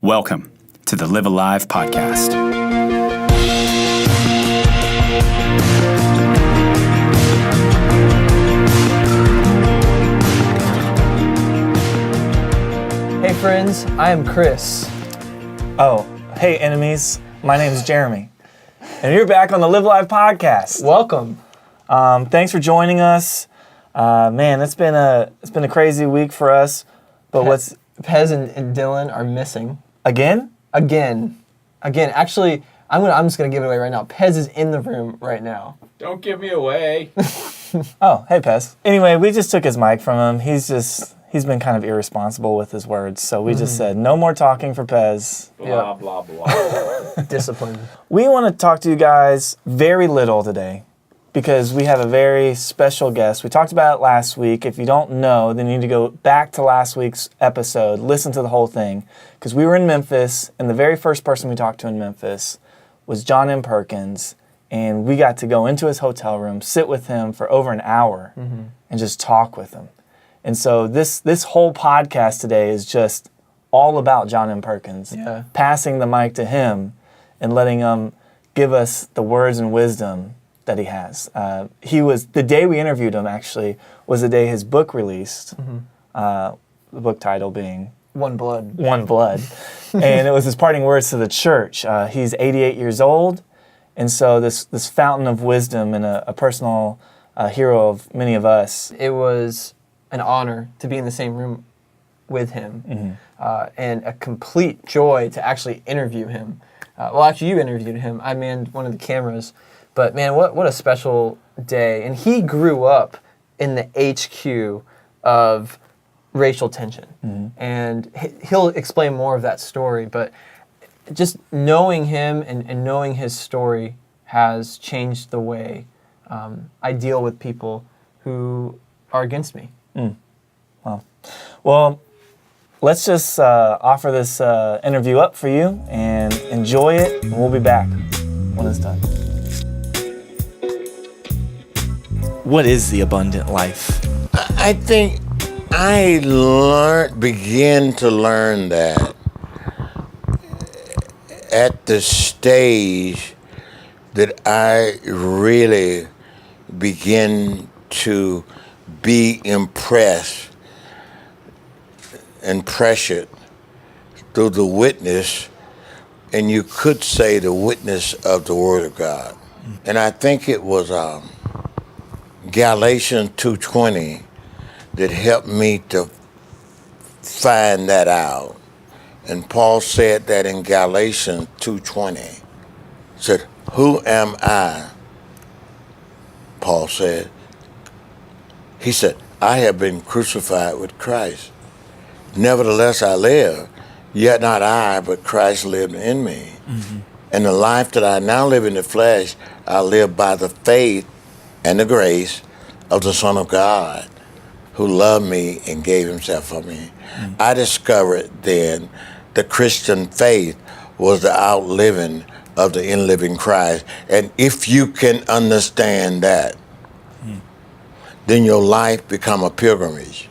Welcome to the Live Alive podcast. Hey friends, I am Chris. Oh, hey enemies, my name is Jeremy. And you're back on the Live Alive podcast. Welcome. Thanks for joining us. Man, it's been a crazy week for us. But Pez and Dylan are missing. Again? Again. Actually, I'm just gonna give it away right now. Pez is in the room right now. Don't give me away. Oh, hey Pez. Anyway, we just took his mic from him. He's been kind of irresponsible with his words. So we just said, no more talking for Pez. Blah, blah, blah. Discipline. We want to talk to you guys very little today because we have a very special guest. We talked about it last week. If you don't know, then you need to go back to last week's episode, listen to the whole thing. Because we were in Memphis, and the very first person we talked to in Memphis was John Perkins. And we got to go into his hotel room, sit with him for over an hour, and just talk with him. And so this whole podcast today is just all about John Perkins. Yeah. Passing the mic to him and letting him give us the words and wisdom that he has. The day we interviewed him, actually, was the day his book released, the book title being One Blood. One Blood. And it was his parting words to the church. He's 88 years old, and so this fountain of wisdom and a personal hero of many of us. It was an honor to be in the same room with him, and a complete joy to actually interview him. Actually, you interviewed him. I manned one of the cameras. But man, what a special day. And he grew up in the HQ of racial tension. And he'll explain more of that story. But just knowing him and knowing his story has changed the way I deal with people who are against me. Wow. Well, let's just offer this interview up for you and enjoy it. And we'll be back when it's done. What is the abundant life? I think I began to learn that at the stage that I really begin to be impressed and pressured through the witness, and you could say the witness of the Word of God. And I think it was Galatians 2:20 that helped me to find that out. And Paul said that in Galatians 2:20. Said, "Who am I?" Paul said. He said, "I have been crucified with Christ. Nevertheless I live, yet not I, but Christ lived in me. And the life that I now live in the flesh, I live by the faith and the grace of the Son of God, who loved me and gave himself for me." I discovered then the Christian faith was the outliving of the in-living Christ. And if you can understand that, then your life become a pilgrimage.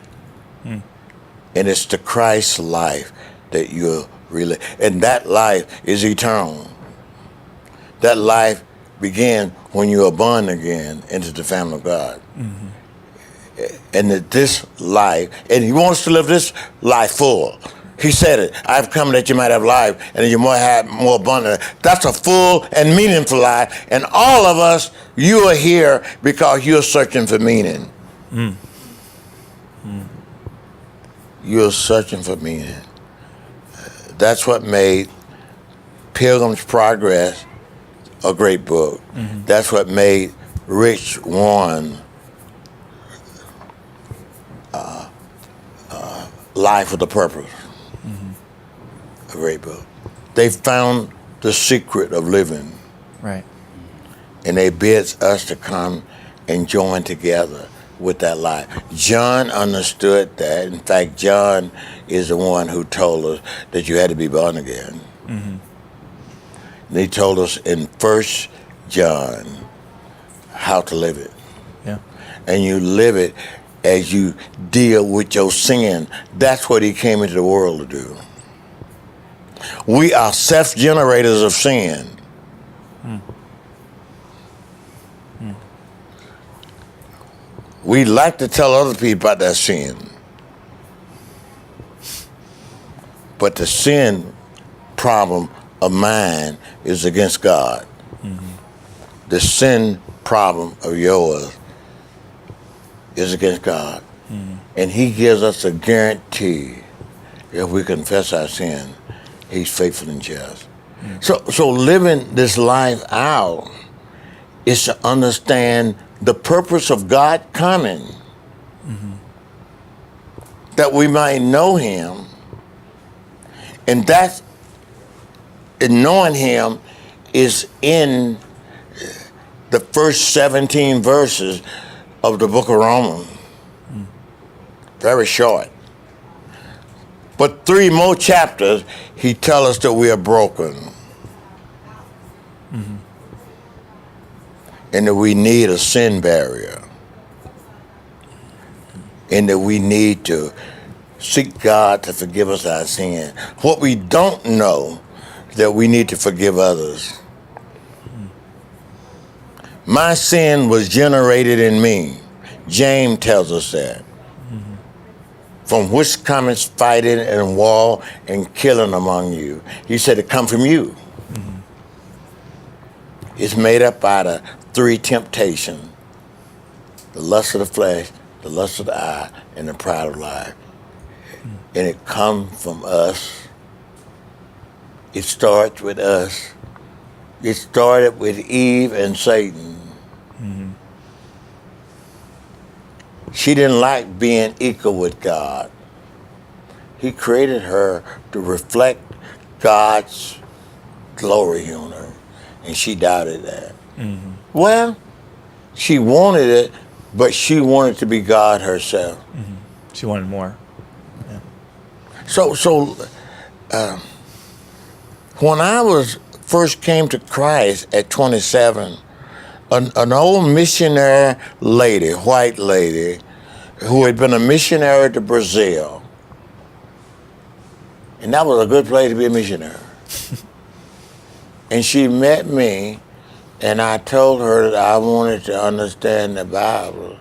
And it's the Christ life that you're really, and that life is eternal. That life begins when you are born again into the family of God. And that this life, and he wants to live this life full. He said it, "I've come that you might have life and that you might have more abundant." That's a full and meaningful life. And all of us, you are here because you're searching for meaning. You're searching for meaning. That's what made Pilgrim's Progress a great book. That's what made Rich Warren Life with a Purpose a great book. They found the secret of living. Right. And they bids us to come and join together with that life. John understood that. In fact, John is the one who told us that you had to be born again. They told us in 1 John how to live it. Yeah. And you live it as you deal with your sin. That's what he came into the world to do. We are self-generators of sin. We like to tell other people about their sin. But the sin problem of mine is against God. The sin problem of yours is against God. And he gives us a guarantee if we confess our sin, he's faithful and just. So living this life out is to understand the purpose of God coming, that we might know him. And that, and knowing him is in the first 17 verses of the book of Romans. Very short. But 3 more chapters, he tells us that we are broken. And that we need a sin barrier. And that we need to seek God to forgive us our sin. What we don't know, that we need to forgive others. My sin was generated in me. James tells us that. From which cometh fighting and war and killing among you. He said it come from you. It's made up out of 3 temptations. The lust of the flesh, the lust of the eye, and the pride of life. And it comes from us. It starts with us. It started with Eve and Satan. She didn't like being equal with God. He created her to reflect God's glory on her. And she doubted that. Well, she wanted it, but she wanted to be God herself. She wanted more. So when I first came to Christ at 27, an old missionary lady, white lady, who had been a missionary to Brazil, and that was a good place to be a missionary. And she met me, and I told her that I wanted to understand the Bible.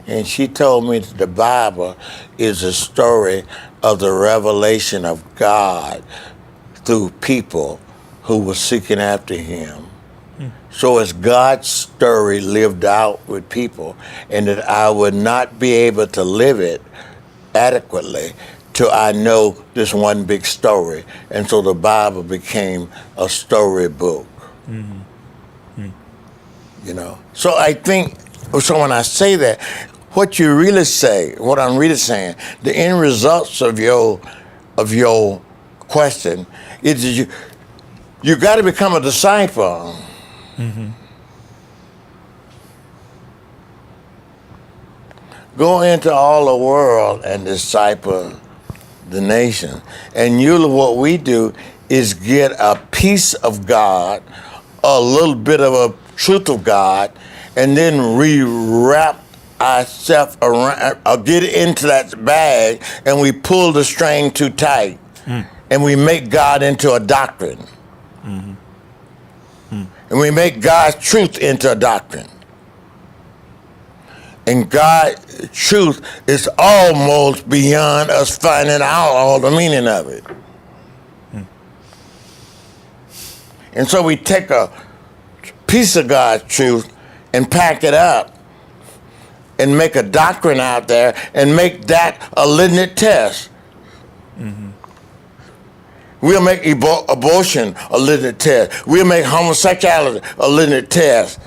And she told me that the Bible is a story of the revelation of God through people who were seeking after him. So it's God's story lived out with people, and that I would not be able to live it adequately till I know this one big story. And so the Bible became a storybook. You know. So I think, so when I say that, what you really say, what I'm really saying, the end results of your question is you got to become a disciple. Go into all the world and disciple the nation. And usually what we do is get a piece of God, a little bit of a truth of God, and then rewrap ourselves around, or get into that bag, and we pull the string too tight, and we make God into a doctrine. And we make God's truth into a doctrine. And God's truth is almost beyond us finding out all the meaning of it. And so we take a piece of God's truth and pack it up and make a doctrine out there and make that a litmus test. We'll make abortion a litmus test. We'll make homosexuality a litmus test.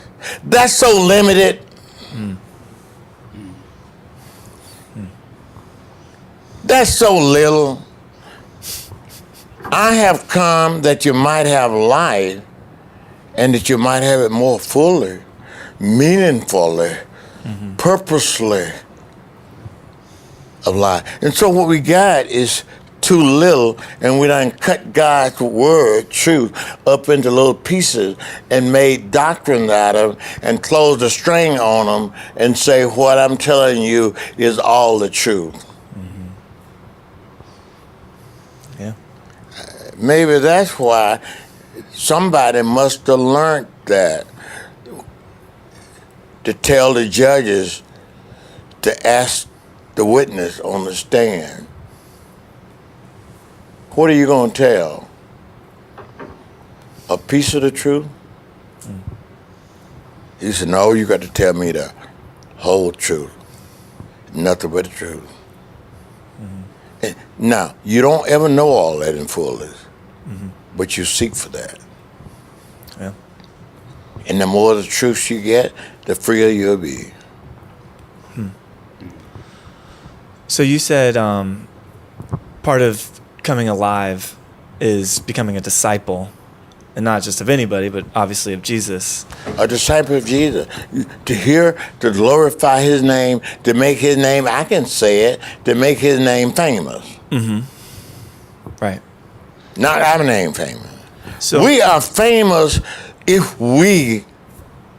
That's so limited. That's so little. I have come that you might have life, and that you might have it more fully, meaningfully, purposely of life. And so what we got is too little, and we done cut God's word, truth, up into little pieces and made doctrines out of them and closed the string on them and say, what I'm telling you is all the truth. maybe that's why somebody must have learned that, to tell the judges to ask the witness on the stand, what are you going to tell? A piece of the truth? He said, no, you got to tell me the whole truth. Nothing but the truth. And now, you don't ever know all that in fullness, but you seek for that. Yeah. And the more the truth you get, the freer you'll be. So you said part of coming alive is becoming a disciple, and not just of anybody, but obviously of Jesus. A disciple of Jesus. To hear, to glorify his name, to make his name, I can say it, to make his name famous. Right. Not our name famous. So We are famous if we,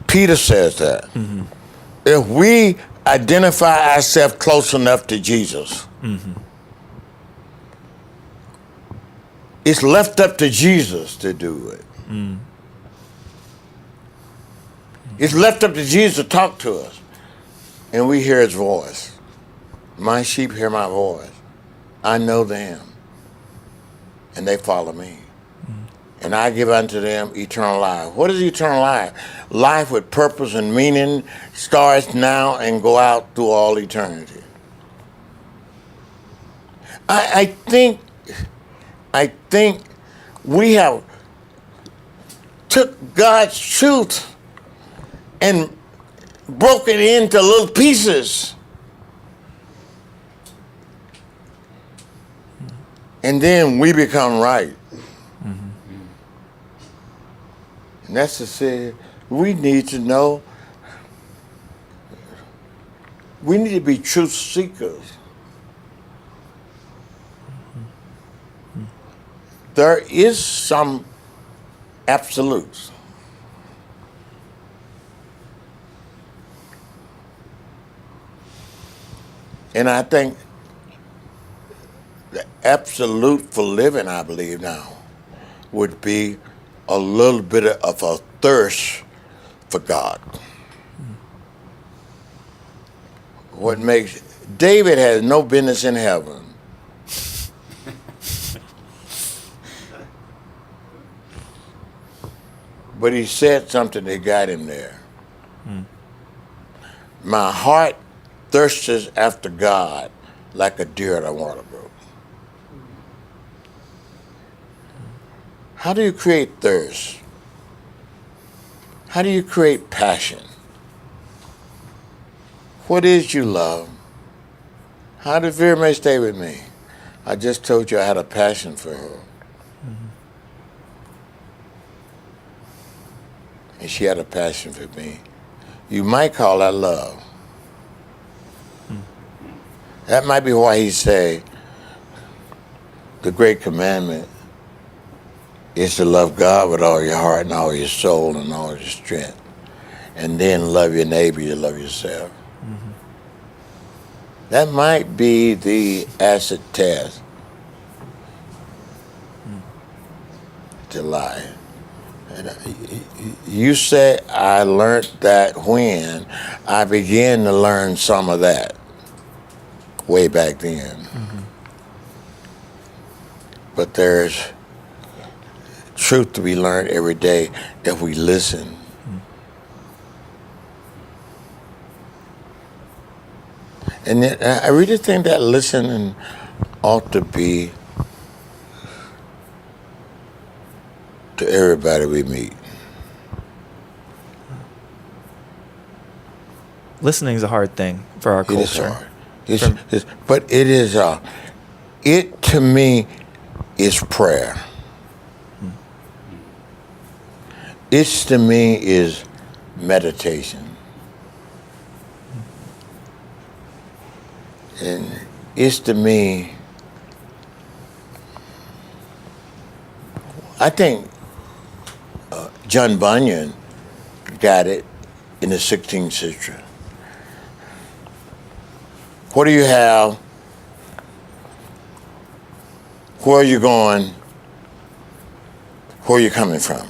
Peter says that, if we identify ourselves close enough to Jesus. It's left up to Jesus to do it. It's left up to Jesus to talk to us. And we hear his voice. My sheep hear my voice. I know them. And they follow me. And I give unto them eternal life. What is eternal life? Life with purpose and meaning starts now and go out through all eternity. I think we have took God's truth and broke it into little pieces. And then we become right. And that's to say, we need to know, we need to be truth seekers. There is some absolutes. And I think the absolute for living, I believe now, would be a little bit of a thirst for God. What makes David has no business in heaven. But he said something that got him there. My heart thirsts after God like a deer at a water brook. How do you create thirst? How do you create passion? What is you love? How did Vera May stay with me? I just told you I had a passion for her. And she had a passion for me. You might call that love. That might be why he say the great commandment is to love God with all your heart and all your soul and all your strength. And then love your neighbor, you love yourself. That might be the acid test to life. And you say I learned that when I began to learn some of that way back then. But there's truth to be learned every day if we listen. And I really think that listening ought to be to everybody we meet. listening is a hard thing for our culture. It is hard. But it is, it to me is prayer. It to me is meditation. And it's to me, I think John Bunyan got it in the 16th century. What do you have? Where are you going? Where are you coming from?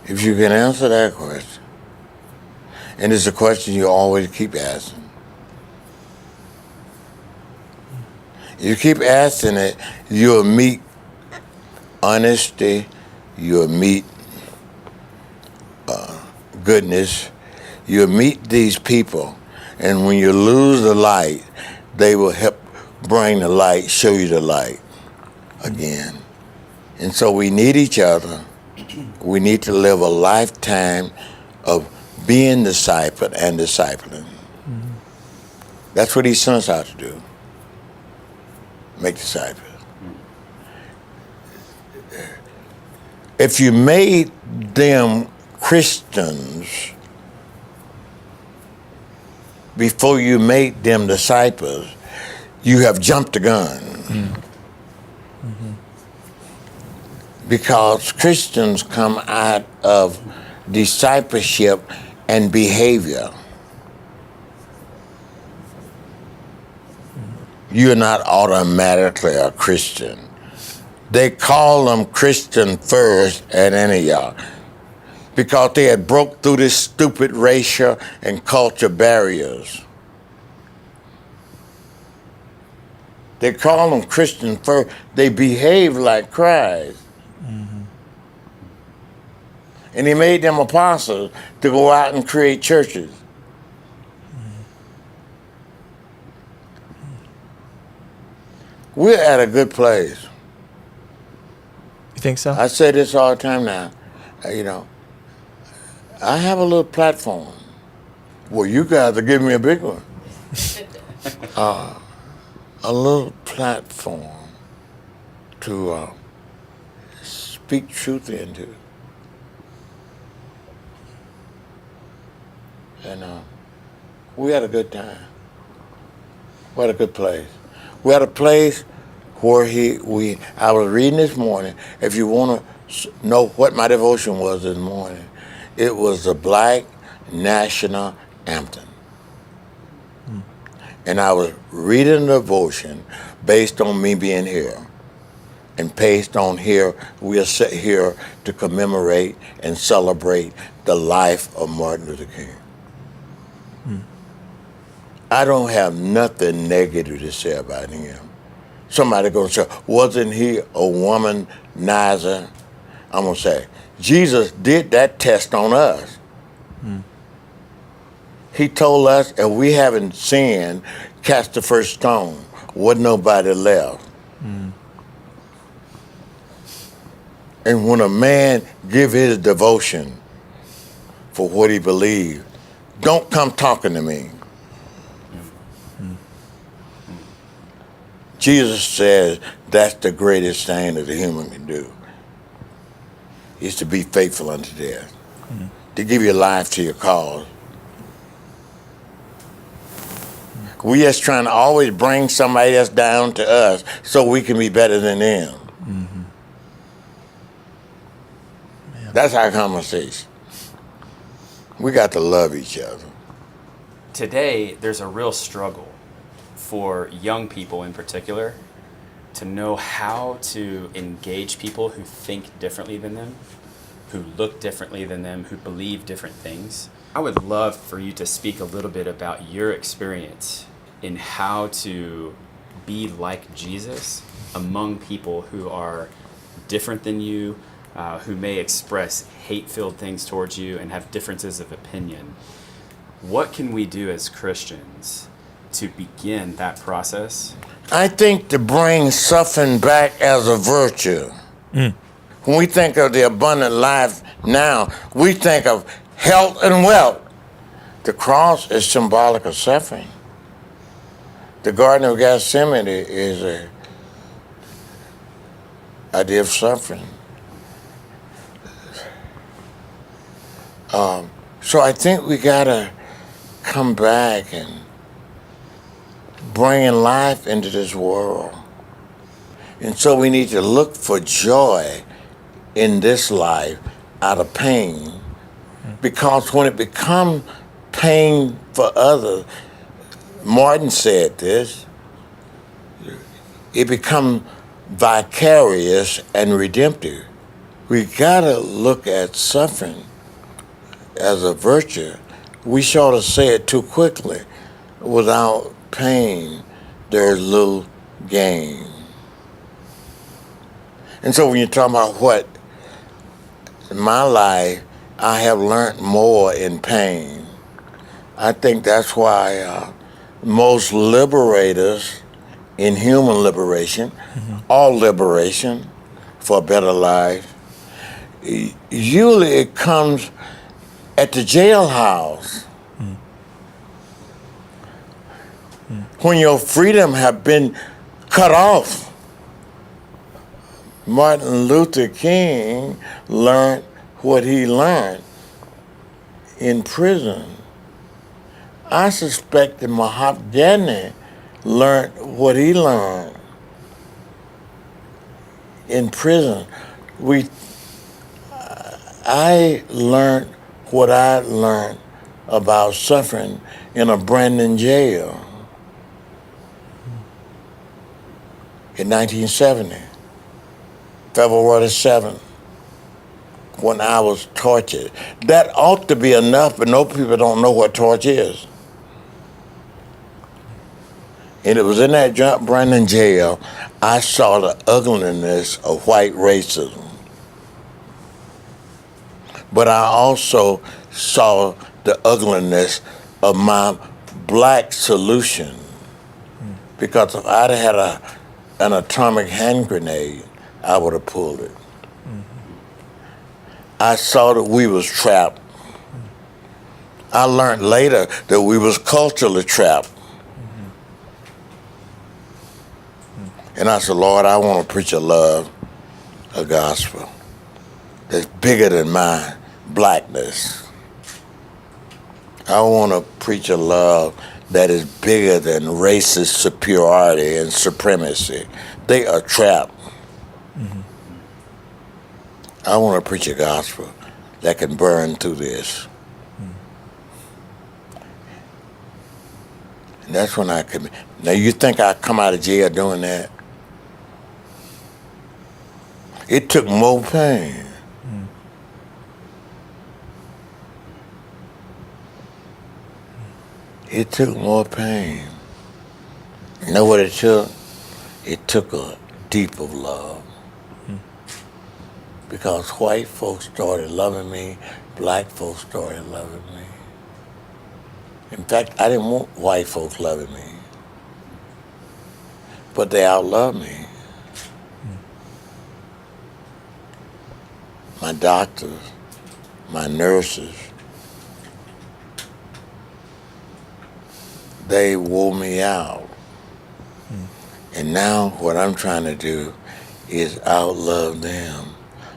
If you can answer that question, and it's a question you always keep asking, you keep asking it, you'll meet honesty, you'll meet goodness, you'll meet these people, and when you lose the light, they will help bring the light, show you the light again. And so we need each other. We need to live a lifetime of being discipled and discipling. That's what he sent us out to do. Make disciples. If you made them Christians before you made them disciples, you have jumped the gun. Because Christians come out of discipleship and behavior. You're not automatically a Christian. They call them Christian first at Antioch because they had broke through this stupid racial and culture barriers. They call them Christian first. They behave like Christ. And he made them apostles to go out and create churches. We're at a good place. You think so? I say this all the time now. You know, I have a little platform. Well, you guys are giving me a big one. A little platform to speak truth into. And we had a good time. We had a good place. We had a place where I was reading this morning. If you want to know what my devotion was this morning, it was the Black National Anthem. And I was reading the devotion based on me being here. And based on here, we are set here to commemorate and celebrate the life of Martin Luther King. I don't have nothing negative to say about him. Somebody gonna say, wasn't he a womanizer? I'm gonna say, Jesus did that test on us. He told us, if we haven't sinned, cast the first stone. Wasn't nobody left. And when a man give his devotion for what he believed, don't come talking to me. Jesus says that's the greatest thing that a human can do, is to be faithful unto death, to give your life to your cause. We just trying to always bring somebody else down to us so we can be better than them. That's our conversation. We got to love each other. Today, there's a real struggle for young people in particular to know how to engage people who think differently than them, who look differently than them, who believe different things. I would love for you to speak a little bit about your experience in how to be like Jesus among people who are different than you, who may express hate-filled things towards you and have differences of opinion. What can we do as Christians to begin that process? I think to bring suffering back as a virtue. When we think of the abundant life now, we think of health and wealth. The cross is symbolic of suffering. The Garden of Gethsemane is an idea of suffering. So I think we gotta come back and bring life into this world. And so we need to look for joy in this life out of pain. Because when it becomes pain for others, Martin said this, it becomes vicarious and redemptive. We gotta look at suffering as a virtue. We sort of say it too quickly. Without pain, there's little gain. And so when you're talking about what in my life, I have learned more in pain. I think that's why most liberators in human liberation, all liberation for a better life, usually it comes at the jailhouse. When your freedom have been cut off. Martin Luther King learned what he learned in prison. I suspect that Mahatma Gandhi learned what he learned in prison. I learned what I learned about suffering in a Brandon jail in 1970, February 7th, when I was tortured. That ought to be enough, but no people don't know what torture is. And it was in that Brandon jail I saw the ugliness of white racism. But I also saw the ugliness of my black solution. Because if I'd had an atomic hand grenade, I would have pulled it. I saw that we was trapped. I learned later that we was culturally trapped. And I said, Lord, I want to preach a love, a gospel that's bigger than my blackness. I want to preach a love that is bigger than racist superiority and supremacy. They are trapped. I want to preach a gospel that can burn through this. And that's when I commit. Now, you think I come out of jail doing that? It took more pain. It took more pain. You know what it took? It took a deeper love. Because white folks started loving me, black folks started loving me. In fact, I didn't want white folks loving me. But they outloved me. My doctors, my nurses, they wore me out. And now what I'm trying to do is outlove them.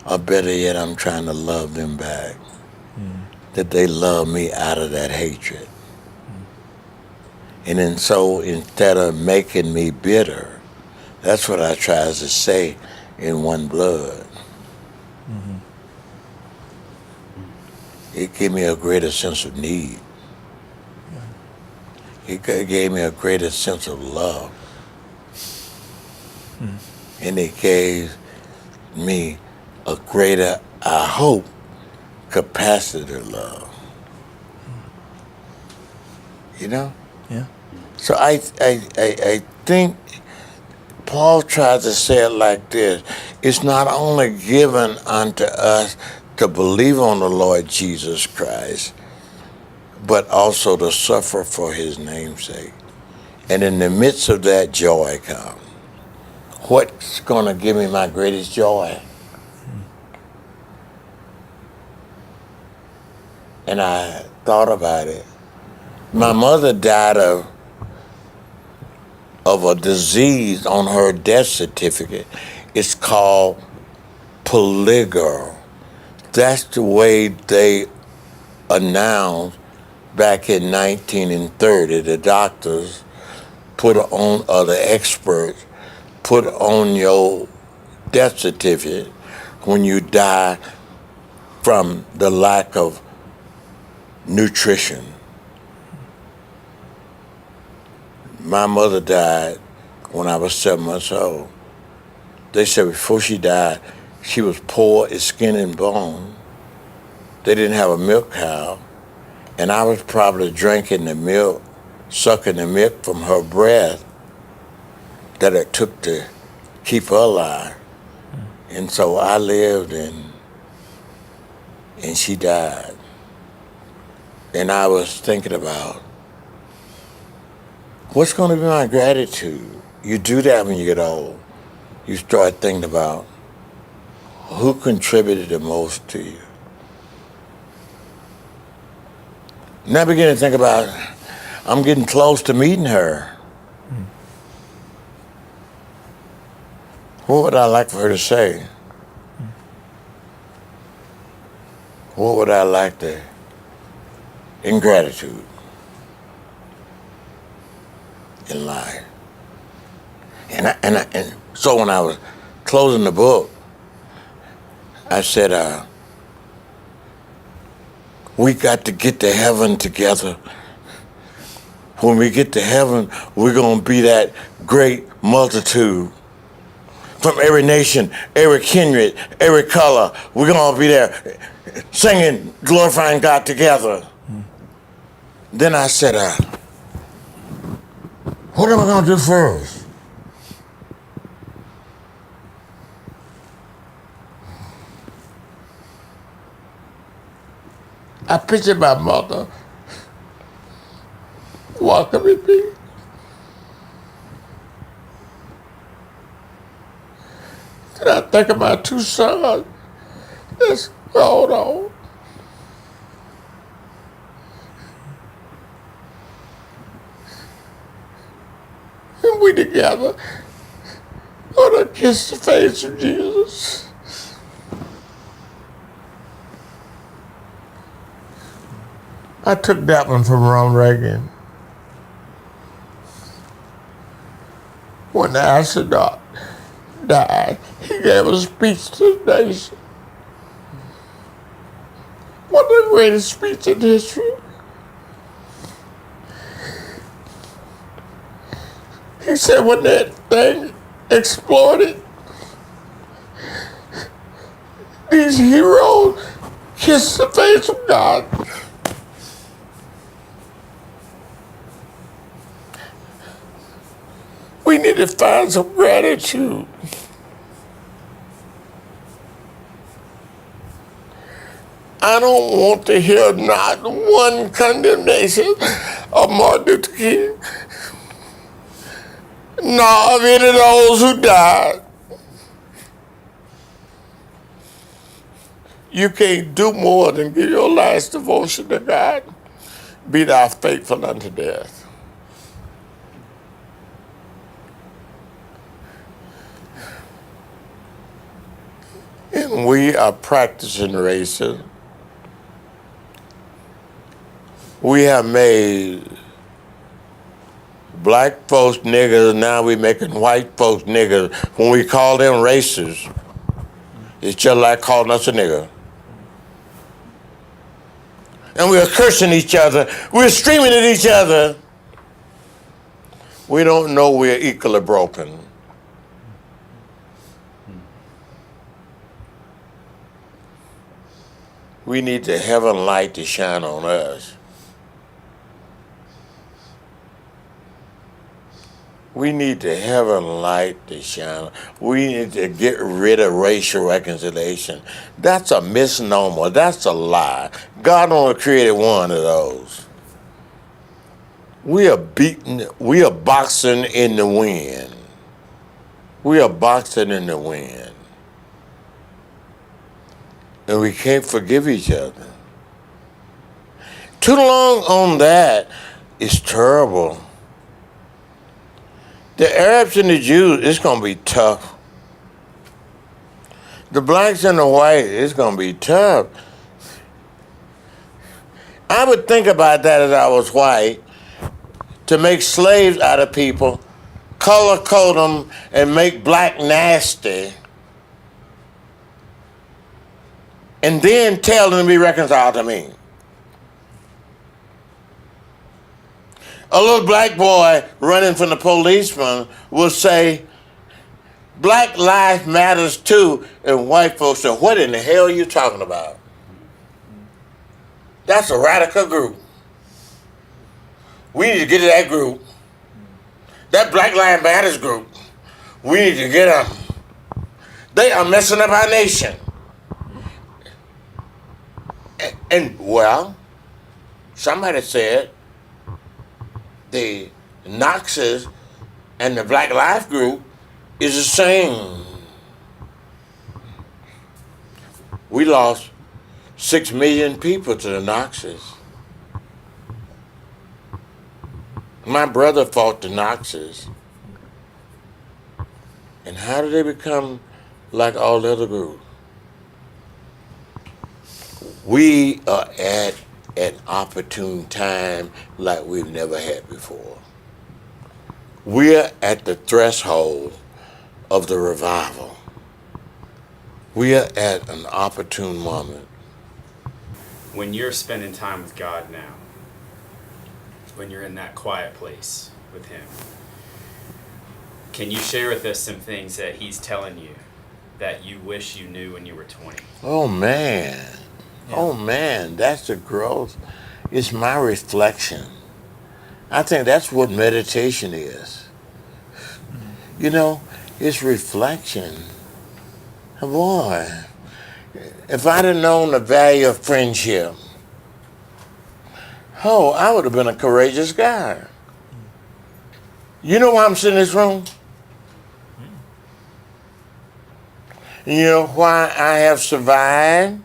Or better yet, I'm trying to love them back. That they love me out of that hatred. And then so instead of making me bitter, that's what I try to say in One Blood. It gave me a greater sense of need. It gave me a greater sense of love. And it gave me a greater, I hope, capacity to love. You know? Yeah. So I think Paul tries to say it like this. It's not only given unto us to believe on the Lord Jesus Christ, but also to suffer for his name's sake. And in the midst of that, joy comes. What's going to give me my greatest joy? And I thought about it. My mother died of a disease on her death certificate. It's called polygyr. That's the way they announced back in 1930. The doctors put on, or the experts put on your death certificate when you die from the lack of nutrition. My mother died when I was 7 months old. They said before she died, she was poor as skin and bone. They didn't have a milk cow, and I was probably drinking the milk, sucking the milk from her breath that it took to keep her alive. And so I lived and she died. And I was thinking about, what's going to be my gratitude? You do that when you get old. You start thinking about who contributed the most to you. And I began to think about, I'm getting close to meeting her. What would I like for her to say? What would I like to, in gratitude, in life? And so when I was closing the book, I said, we got to get to heaven together. When we get to heaven, we're going to be that great multitude. From every nation, every kindred, every color, we're going to be there singing, glorifying God together. Then I said, what am I going to do first? I pictured my mother walking with me. Then I think of my two sons that's grown on. And we together gonna kiss the face of Jesus. I took that one from Ronald Reagan. When the astronaut died, he gave a speech to the nation. One of the greatest speeches in history. He said when that thing exploded, these heroes kissed the face of God. We need to find some gratitude. I don't want to hear not one condemnation of Martin Luther King, nor of any of those who died. You can't do more than give your last devotion to God. Be thou faithful unto death. And we are practicing racism. We have made black folks niggers, now we making white folks niggers. When we call them racist, it's just like calling us a nigger. And we're cursing each other. We're screaming at each other. We don't know we're equally broken. We need the heaven light to shine on us. We need the heaven light to shine. We need to get rid of racial reconciliation. That's a misnomer. That's a lie. God only created one of those. We are boxing in the wind. We are boxing in the wind. And we can't forgive each other. Too long on that is terrible. The Arabs and the Jews, it's going to be tough. The blacks and the whites, it's going to be tough. I would think about that as I was white, to make slaves out of people, color code them, and make black nasty, and then tell them to be reconciled to me. A little black boy running from the policeman will say, Black life matters too, and white folks say, what in the hell are you talking about? That's a radical group. We need to get to that group. That Black Lives Matters group. We need to get them. They are messing up our nation. And well, somebody said the Knoxes and the Black Life group is the same. We lost 6 million people to the Knoxes. My brother fought the Knoxes. And how did they become like all the other groups? We are at an opportune time like we've never had before. We're at the threshold of the revival. We are at an opportune moment. When you're spending time with God now, when you're in that quiet place with Him, can you share with us some things that He's telling you that you wish you knew when you were 20? Oh man, oh man, that's the growth. It's my reflection. I think that's what meditation is. You know, it's reflection. Boy, if I'd have known the value of friendship, oh, I would have been a courageous guy. You know why I'm sitting in this room? You know why I have survived?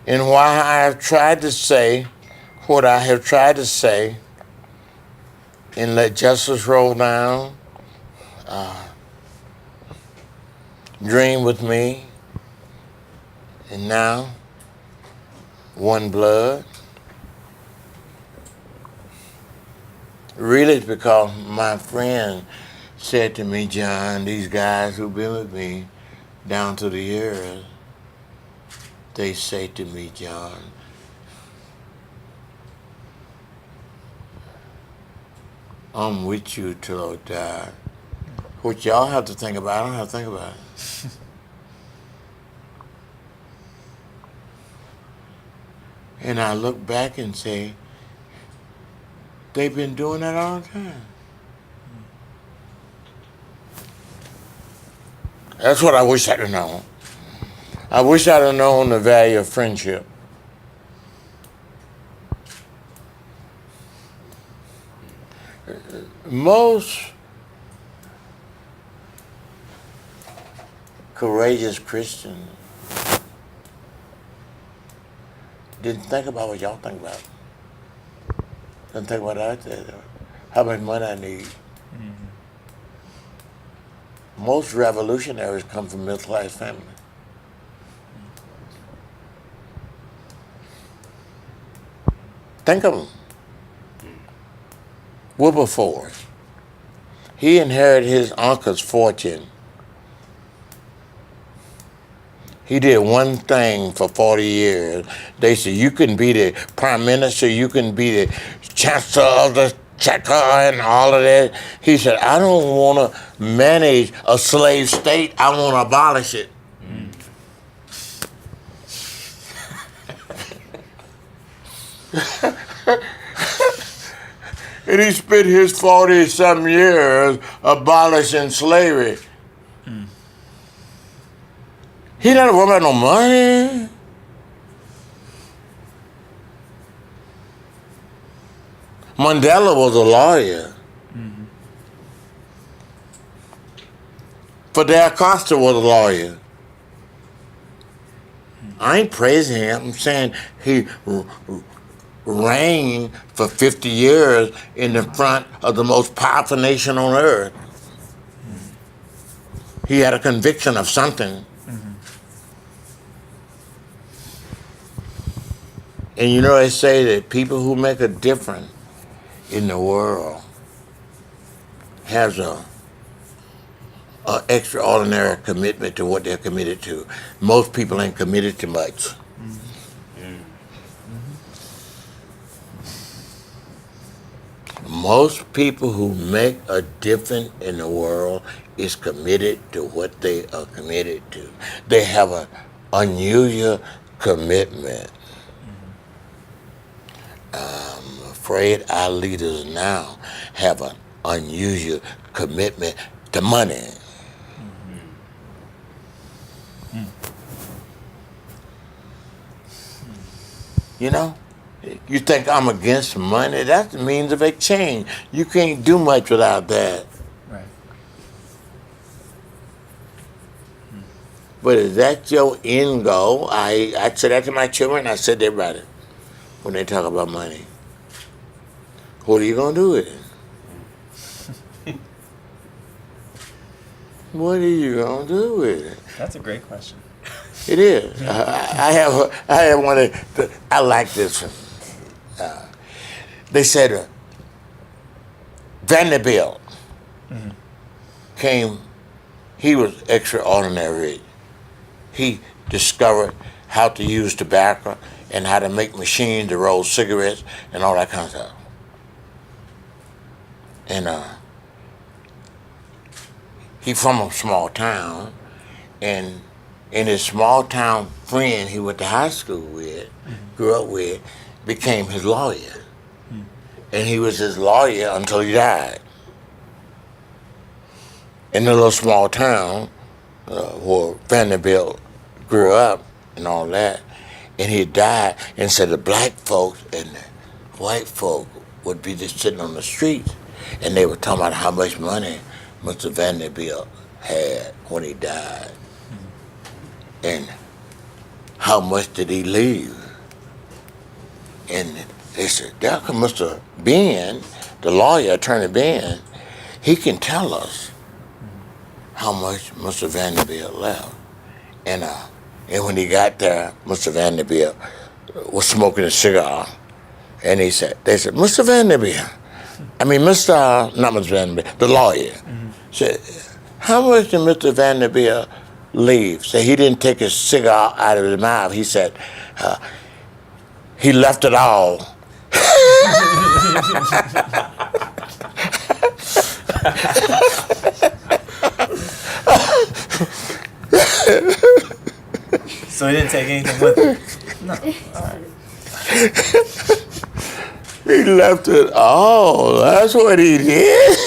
And why I have tried to say what I have tried to say and let justice roll down? Dream with me, and now, one blood. Really, it's because my friend said to me, John, these guys who've been with me down to the years, they say to me, John, I'm with you till I die. What y'all have to think about, I don't have to think about it. And I look back and say, they've been doing that all the time. That's what I wish I'd have known. I wish I'd have known the value of friendship. Most courageous Christians didn't think about what y'all think about. Didn't think about that. How much money I need. Most revolutionaries come from middle-class families. Think of them. Wilberforce. He inherited his uncle's fortune. He did one thing for 40 years. They said, you can be the prime minister, you can be the chancellor of the Czech and all of that. He said, I don't want to manage a slave state, I want to abolish it. And he spent his 40-some years abolishing slavery. He didn't worry about no money. Mandela was a lawyer. Fidel Costa was a lawyer. I ain't praising him. I'm saying he reigned for 50 years in the front of the most powerful nation on earth. He had a conviction of something. And you know, they say that people who make a difference in the world has a extraordinary commitment to what they're committed to. Most people ain't committed to much. most people who make a difference in the world is committed to what they are committed to. They have an unusual commitment. I'm afraid our leaders now have an unusual commitment to money. You know? You think I'm against money? That's the means of exchange. You can't do much without that. Right. But is that your end goal? I said that to my children. I said to everybody when they talk about money. What are you going to do with it? What are you going to do with it? That's a great question. It is. I have one of I like this one. They said Vanderbilt came, he was extraordinary. He discovered how to use tobacco and how to make machines to roll cigarettes and all that kind of stuff. And he from a small town, and in his small town friend he went to high school with, grew up with, became his lawyer. And he was his lawyer until he died. In the little small town where Vanderbilt grew up and all that, and he died, and so the black folks and the white folk would be just sitting on the street, and they were talking about how much money Mr. Vanderbilt had when he died, and how much did he leave. And they said, there come Mr. Ben, the lawyer, Attorney Ben, he can tell us how much Mr. Vanderbilt left. And when he got there, Mr. Vanderbilt was smoking a cigar, and they said, Mr. Vanderbilt, not Mr. Vanderbilt, the lawyer, said, how much did Mr. Vanderbilt leave? So he didn't take his cigar out of his mouth. He said, he left it all. So he didn't take anything with him? No. All right. He left it all. That's what he did.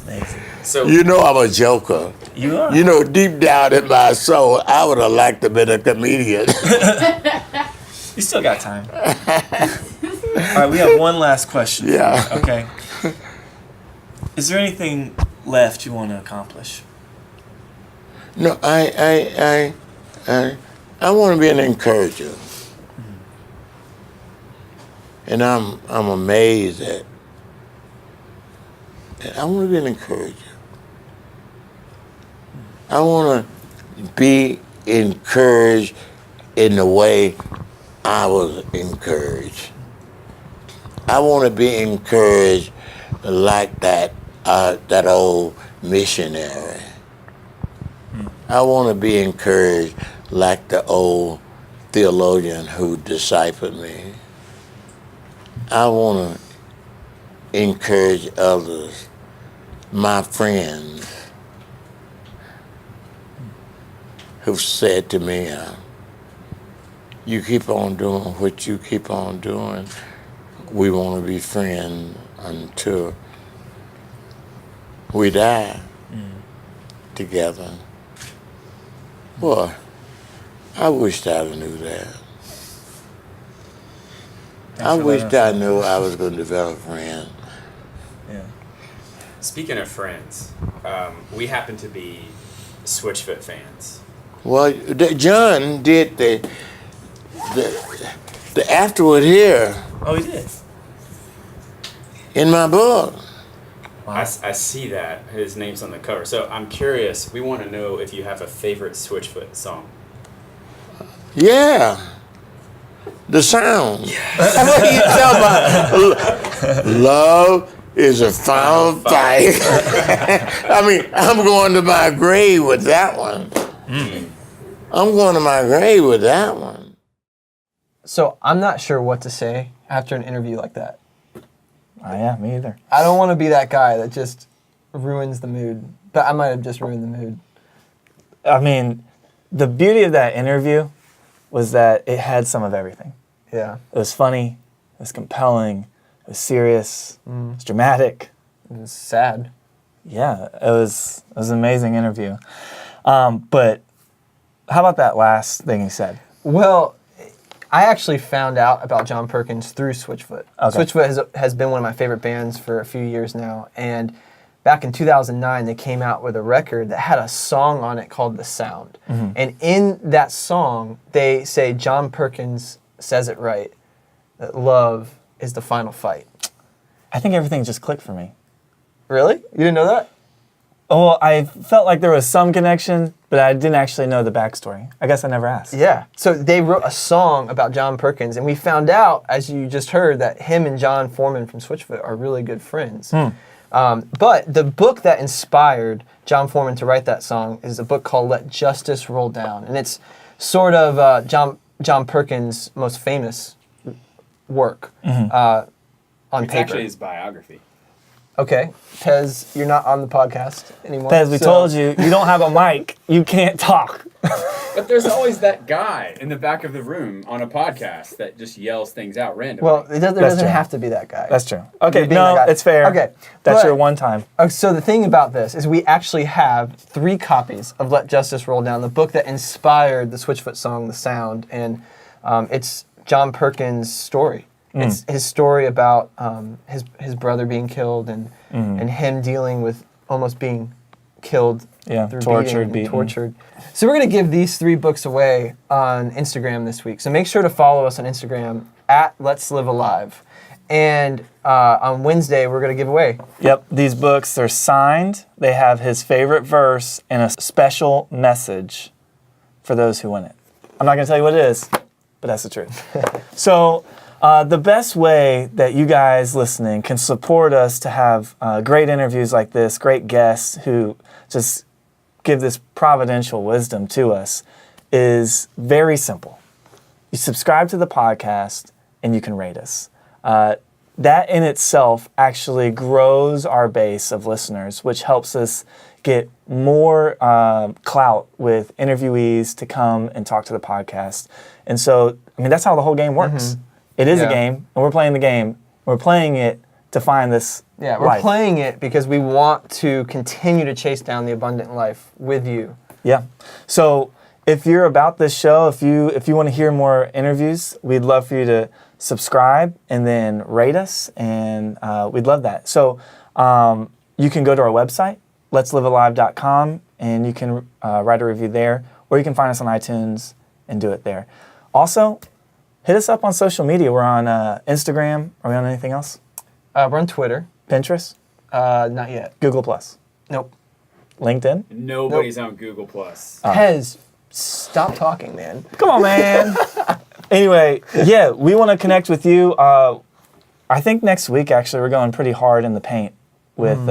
Amazing. So You know I'm a joker. You are. You know, deep down in my soul, I would have liked to be a comedian. You still got time. All right, we have one last question. Yeah. Okay. Is there anything left you want to accomplish? No, I want to be an encourager. And I'm amazed at I want to be an encourager. I want to be encouraged in the way I was encouraged. I want to be encouraged like that old missionary. I want to be encouraged like the old theologian who discipled me. I want to encourage others, my friends, who've said to me, you keep on doing what you keep on doing. We want to be friends until we die together. Boy, I wished I knew that. I wished I knew I was going to develop friends. Yeah. speaking of friends, we happen to be Switchfoot fans. Well, John did the afterward here Oh, he did. in my book. I see that. His name's on the cover. So I'm curious. We want to know if you have a favorite Switchfoot song. Yeah. The sound. What are you talking about? Love is a final fight. I mean, I'm going to my grave with that one. I'm going to my grave with that one. So I'm not sure what to say after an interview like that. Yeah, me either. I don't want to be that guy that just ruins the mood. But I might have just ruined the mood. I mean, the beauty of that interview was that it had some of everything. Yeah. It was funny, it was compelling, it was serious, it was dramatic. It was sad. Yeah, it was an amazing interview. But how about that last thing he said? Well, I actually found out about John Perkins through Switchfoot. Okay. Switchfoot has been one of my favorite bands for a few years now. And back in 2009, they came out with a record that had a song on it called The Sound. And in that song, they say John Perkins says it right, that love is the final fight. I think everything just clicked for me. Really? You didn't know that? Oh, I felt like there was some connection, but I didn't actually know the backstory. I guess I never asked. Yeah. So they wrote a song about John Perkins, and we found out, as you just heard, that him and John Foreman from Switchfoot are really good friends. But the book that inspired John Foreman to write that song is a book called Let Justice Roll Down. And it's sort of John Perkins' most famous work on It's paper. actually his biography. Okay. Pez, you're not on the podcast anymore. Pez, we told you, you don't have a mic. You can't talk. But there's always that guy in the back of the room on a podcast that just yells things out randomly. Well, there doesn't true. have to be that guy. That's true. Okay, You're being no, that guy. it's fair. Okay. That's but- your one time. So the thing about this is we actually have 3 copies of Let Justice Roll Down, the book that inspired the Switchfoot song, The Sound, and it's John Perkins' story. It's his story about his brother being killed and him dealing with almost being killed through tortured, beating and beaten. tortured. So we're going to give these 3 books away on Instagram this week. So make sure to follow us on Instagram at Let's Live Alive. And on Wednesday, we're going to give away. Yep, these books, they're signed. They have his favorite verse and a special message for those who win it. I'm not going to tell you what it is, but that's the truth. So the best way that you guys listening can support us to have great interviews like this, great guests who just give this providential wisdom to us, is very simple. You subscribe to the podcast and you can rate us. That in itself actually grows our base of listeners, which helps us get more clout with interviewees to come and talk to the podcast. And so, I mean, that's how the whole game works. It is a game, and we're playing the game. We're playing it to find this Yeah, we're life. playing it because we want to continue to chase down the abundant life with you. Yeah. So if you're about this show, if you want to hear more interviews, we'd love for you to subscribe and then rate us, and we'd love that. So you can go to our website, letslivealive.com, and you can write a review there, or you can find us on iTunes and do it there. Also, hit us up on social media. We're on Instagram. Are we on anything else? We're on Twitter. Pinterest? Not yet. Google+. Nope. LinkedIn? Nobody's on Google Plus. Pez, stop talking, man. Come on, man. Anyway, yeah, we want to connect with you. I think next week, actually, we're going pretty hard in the paint with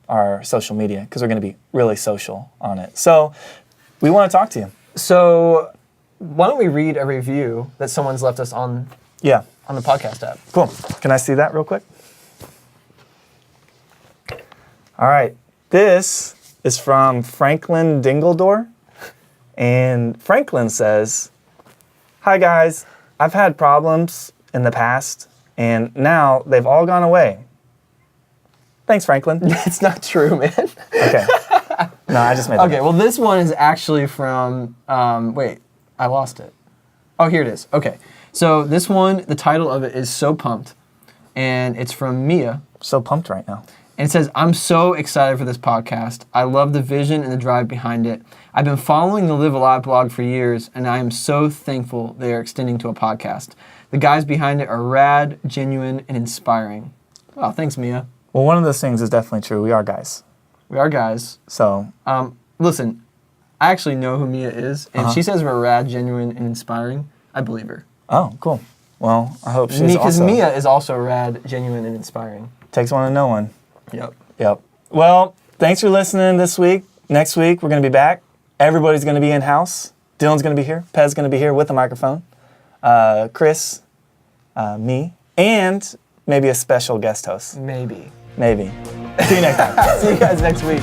our social media because we're going to be really social on it. So we want to talk to you. So why don't we read a review that someone's left us on Yeah, the podcast app? cool. Can I see that real quick? All right. This is from Franklin Dingledore. And Franklin says, "Hi, guys. I've had problems in the past, and now they've all gone away." Thanks, Franklin. It's not true, man. Okay. No, I just made that Okay, up. well, this one is actually from, wait, I lost it. Oh, here it is. Okay. So this one, the title of it is So Pumped, and it's from Mia. So pumped right now. And it says, "I'm so excited for this podcast. I love the vision and the drive behind it. I've been following the Live Alive blog for years, and I am so thankful they are extending to a podcast. The guys behind it are rad, genuine, and inspiring." Oh, thanks, Mia. Well, one of those things is definitely true. We are guys. We are guys. So, Listen, I actually know who Mia is, and she says we're rad, genuine, and inspiring. I believe her. oh, cool. Well, I hope she's Because also... Mia is also rad, genuine, and inspiring. Takes one to know one. Yep. Yep. Well, thanks for listening this week. Next week, we're going to be back. Everybody's going to be in-house. Dylan's going to be here. Pez's going to be here with a microphone. Chris, me, and maybe a special guest host. Maybe. Maybe. See you next time. See you guys next week.